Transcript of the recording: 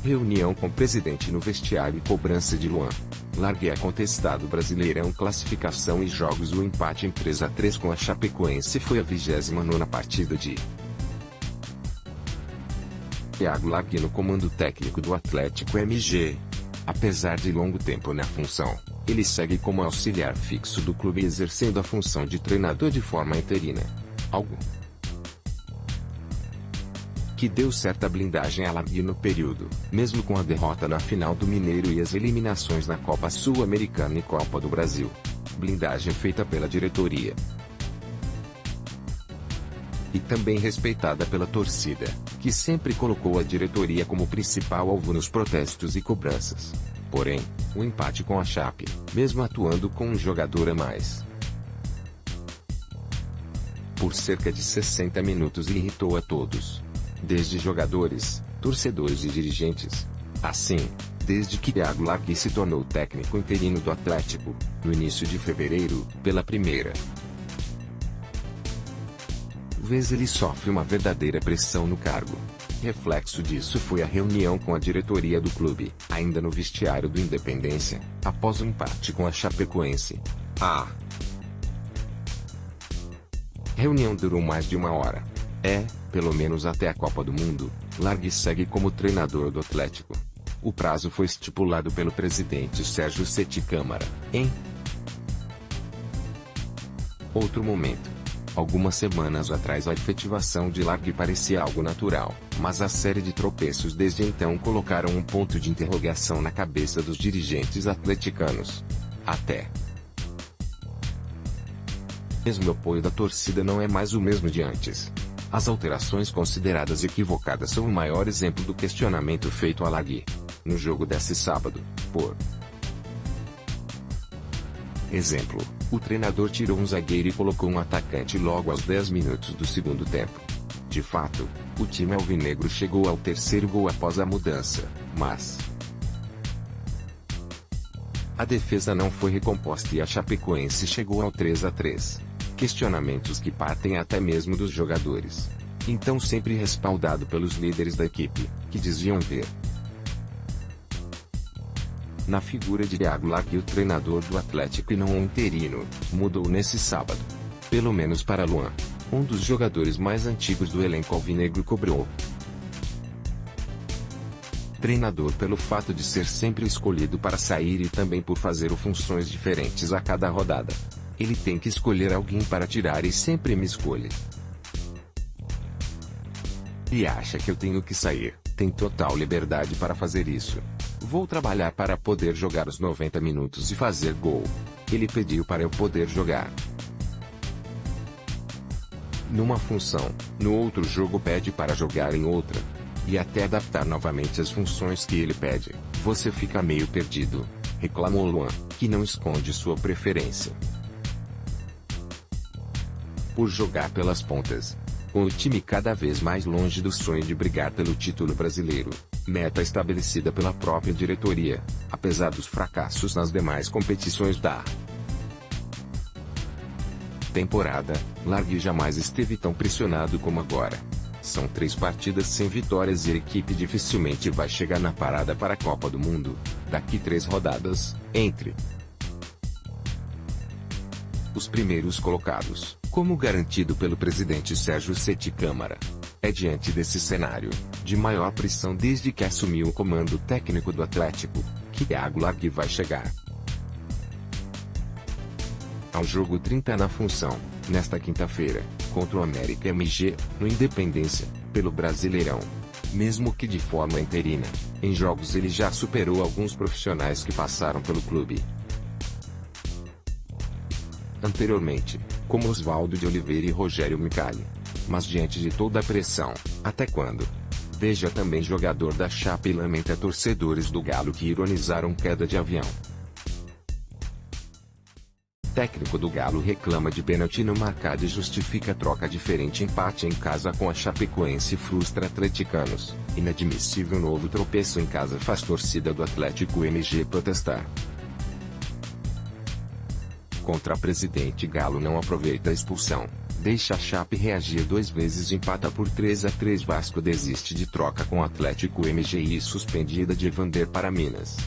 Reunião com o presidente no vestiário e cobrança de Luan. Largue é contestado Brasileirão classificação e jogos. O empate em 3-3 com a Chapecoense foi a 29ª partida de Thiago Largue no comando técnico do Atlético MG. Apesar de longo tempo na função, ele segue como auxiliar fixo do clube exercendo a função de treinador de forma interina. Algo que deu certa blindagem a Largue no período, mesmo com a derrota na final do Mineiro e as eliminações na Copa Sul-Americana e Copa do Brasil. Blindagem feita pela diretoria e também respeitada pela torcida, que sempre colocou a diretoria como principal alvo nos protestos e cobranças. Porém, o empate com a Chape, mesmo atuando com um jogador a mais por cerca de 60 minutos, irritou a todos, desde jogadores, torcedores e dirigentes. Assim, desde que Thiago Largue se tornou técnico interino do Atlético, no início de fevereiro, pela primeira vez ele sofre uma verdadeira pressão no cargo. Reflexo disso foi a reunião com a diretoria do clube, ainda no vestiário do Independência, após o empate com a Chapecoense. A reunião durou mais de uma hora. Pelo menos até a Copa do Mundo, Largue segue como treinador do Atlético. O prazo foi estipulado pelo presidente Sérgio Sete Câmara, em outro momento. Algumas semanas atrás a efetivação de Largue parecia algo natural, mas a série de tropeços desde então colocaram um ponto de interrogação na cabeça dos dirigentes atleticanos. Até mesmo o apoio da torcida não é mais o mesmo de antes. As alterações consideradas equivocadas são o maior exemplo do questionamento feito a Largue. No jogo desse sábado, por exemplo, o treinador tirou um zagueiro e colocou um atacante logo aos 10 minutos do segundo tempo. De fato, o time alvinegro chegou ao terceiro gol após a mudança, mas a defesa não foi recomposta e a Chapecoense chegou ao 3-3. Questionamentos que partem até mesmo dos jogadores. Então sempre respaldado pelos líderes da equipe, que diziam ver na figura de Thiago Largue o treinador do Atlético e não o interino, mudou nesse sábado. Pelo menos para Luan, um dos jogadores mais antigos do elenco alvinegro, cobrou treinador pelo fato de ser sempre escolhido para sair e também por fazer funções diferentes a cada rodada. Ele tem que escolher alguém para tirar e sempre me escolhe. E acha que eu tenho que sair, tem total liberdade para fazer isso. Vou trabalhar para poder jogar os 90 minutos e fazer gol. Ele pediu para eu poder jogar numa função, no outro jogo pede para jogar em outra. E até adaptar novamente as funções que ele pede, você fica meio perdido, reclamou Luan, que não esconde sua preferência por jogar pelas pontas. Com o time cada vez mais longe do sonho de brigar pelo título brasileiro, meta estabelecida pela própria diretoria, apesar dos fracassos nas demais competições da temporada, Largue jamais esteve tão pressionado como agora. São 3 partidas sem vitórias e a equipe dificilmente vai chegar na parada para a Copa do Mundo, daqui 3 rodadas, entre os primeiros colocados, como garantido pelo presidente Sérgio Sete Câmara. É diante desse cenário, de maior pressão desde que assumiu o comando técnico do Atlético, que Thiago Largue vai chegar ao jogo 30 na função, nesta quinta-feira, contra o América MG, no Independência, pelo Brasileirão. Mesmo que de forma interina, em jogos ele já superou alguns profissionais que passaram pelo clube anteriormente, como Oswaldo de Oliveira e Rogério Micali. Mas diante de toda a pressão, até quando? Veja também jogador da Chape lamenta torcedores do Galo que ironizaram queda de avião. Técnico do Galo reclama de pênalti não marcado e justifica troca diferente. Empate em casa com a Chapecoense frustra atleticanos. Inadmissível novo tropeço em casa faz torcida do Atlético MG protestar. Contra presidente Galo não aproveita a expulsão. Deixa a Chape reagir 2 vezes e empata por 3-3. Vasco desiste de troca com Atlético MGI suspendida de Evander para Minas.